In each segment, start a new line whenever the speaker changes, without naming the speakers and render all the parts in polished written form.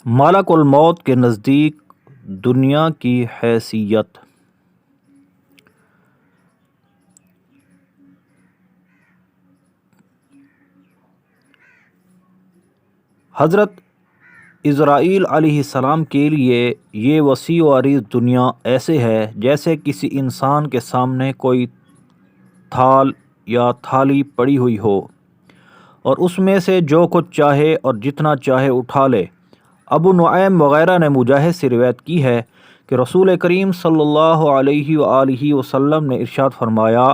ملک الموت کے نزدیک دنیا کی حیثیت۔ حضرت اسرائیل علیہ السلام کے لیے یہ وسیع و عریض دنیا ایسے ہے جیسے کسی انسان کے سامنے کوئی تھال یا تھالی پڑی ہوئی ہو اور اس میں سے جو کچھ چاہے اور جتنا چاہے اٹھا لے۔ ابو نعیم وغیرہ نے مجاہد سے روایت کی ہے کہ رسول کریم صلی اللہ علیہ وآلہ وسلم نے ارشاد فرمایا،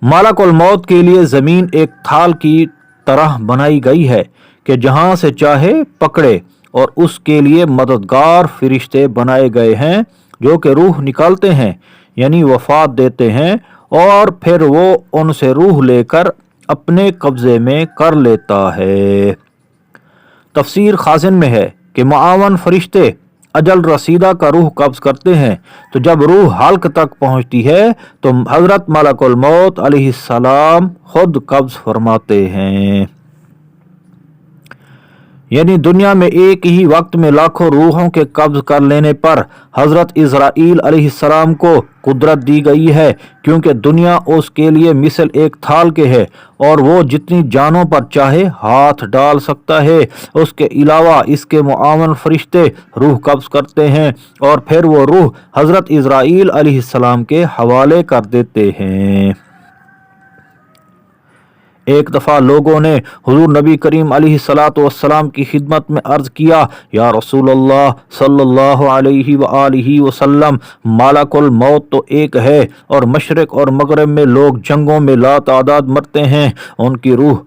ملک الموت کے لیے زمین ایک تھال کی طرح بنائی گئی ہے کہ جہاں سے چاہے پکڑے، اور اس کے لیے مددگار فرشتے بنائے گئے ہیں جو کہ روح نکالتے ہیں، یعنی وفات دیتے ہیں، اور پھر وہ ان سے روح لے کر اپنے قبضے میں کر لیتا ہے۔ تفسیر خازن میں ہے کہ معاون فرشتے اجل رسیدہ کا روح قبض کرتے ہیں، تو جب روح حلق تک پہنچتی ہے تو حضرت ملک الموت علیہ السلام خود قبض فرماتے ہیں۔ یعنی دنیا میں ایک ہی وقت میں لاکھوں روحوں کے قبض کر لینے پر حضرت اسرائیل علیہ السلام کو قدرت دی گئی ہے، کیونکہ دنیا اس کے لیے مثل ایک تھال کے ہے اور وہ جتنی جانوں پر چاہے ہاتھ ڈال سکتا ہے۔ اس کے علاوہ اس کے معاون فرشتے روح قبض کرتے ہیں اور پھر وہ روح حضرت اسرائیل علیہ السلام کے حوالے کر دیتے ہیں۔ ایک دفعہ لوگوں نے حضور نبی کریم علیہ السلام کی خدمت میں عرض کیا، یا رسول اللہ صلی اللہ علیہ وآلہ وسلم، ملک الموت تو ایک ہے اور مشرق اور مغرب میں لوگ جنگوں میں لا تعداد مرتے ہیں، ان کی روح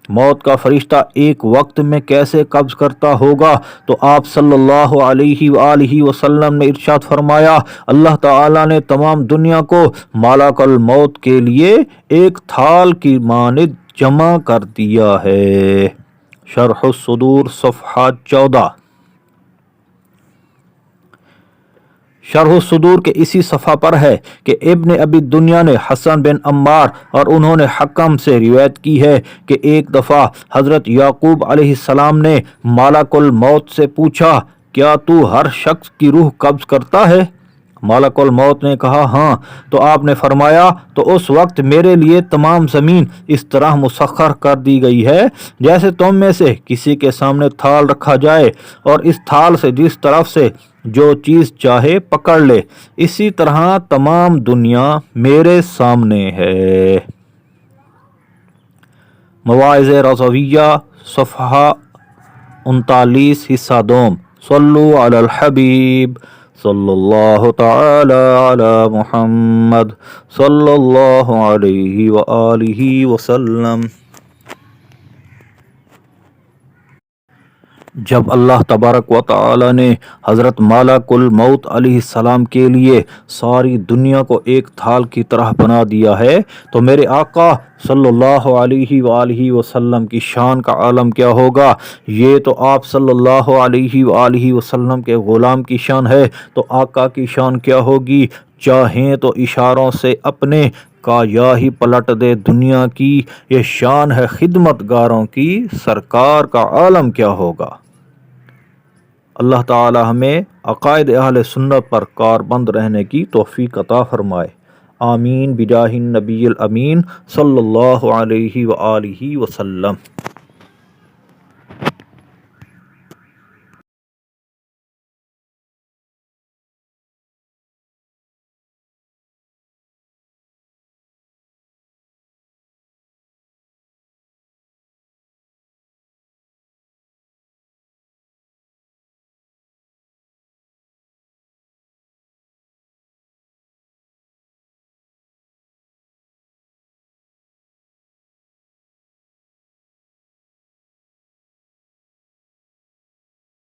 موت کا فرشتہ ایک وقت میں کیسے قبض کرتا ہوگا؟ تو آپ صلی اللہ علیہ وآلہ وسلم نے ارشاد فرمایا، اللہ تعالی نے تمام دنیا کو ملک الموت کے لیے ایک تھال کی مانند جمع کر دیا ہے۔ شرح الصدور صفحہ 14۔ شرح الصدور کے اسی صفحہ پر ہے کہ ابن ابی دنیا نے حسن بن عمار اور انہوں نے حکم سے روایت کی ہے کہ ایک دفعہ حضرت یعقوب علیہ السلام نے ملک الموت سے پوچھا، کیا تو ہر شخص کی روح قبض کرتا ہے؟ ملک الموت نے کہا، ہاں۔ تو آپ نے فرمایا، تو اس وقت میرے لیے تمام زمین اس طرح مسخر کر دی گئی ہے جیسے تم میں سے کسی کے سامنے تھال رکھا جائے اور اس تھال سے جس طرف سے جو چیز چاہے پکڑ لے، اسی طرح تمام دنیا میرے سامنے ہے۔ مواعظ رضویہ صفحہ 39 حصہ دوم۔ صلو علی الحبیب صلی اللہ تعالی علی محمد صلی اللہ علیہ وآلہ وسلم۔ جب اللہ تبارک و تعالی نے حضرت ملک الموت علیہ السلام کے لیے ساری دنیا کو ایک تھال کی طرح بنا دیا ہے تو میرے آقا صلی اللہ علیہ وآلہ وسلم کی شان کا عالم کیا ہوگا؟ یہ تو آپ صلی اللہ علیہ وآلہ وسلم کے غلام کی شان ہے، تو آقا کی شان کیا ہوگی؟ چاہیں تو اشاروں سے اپنے کا یا ہی پلٹ دے دنیا کی، یہ شان ہے خدمت گاروں کی، سرکار کا عالم کیا ہوگا؟ اللہ تعالی ہمیں عقائد اہل سنت پر کاربند رہنے کی توفیق عطا فرمائے، آمین بجاہ النبی الامین صلی اللہ علیہ وآلہ وسلم۔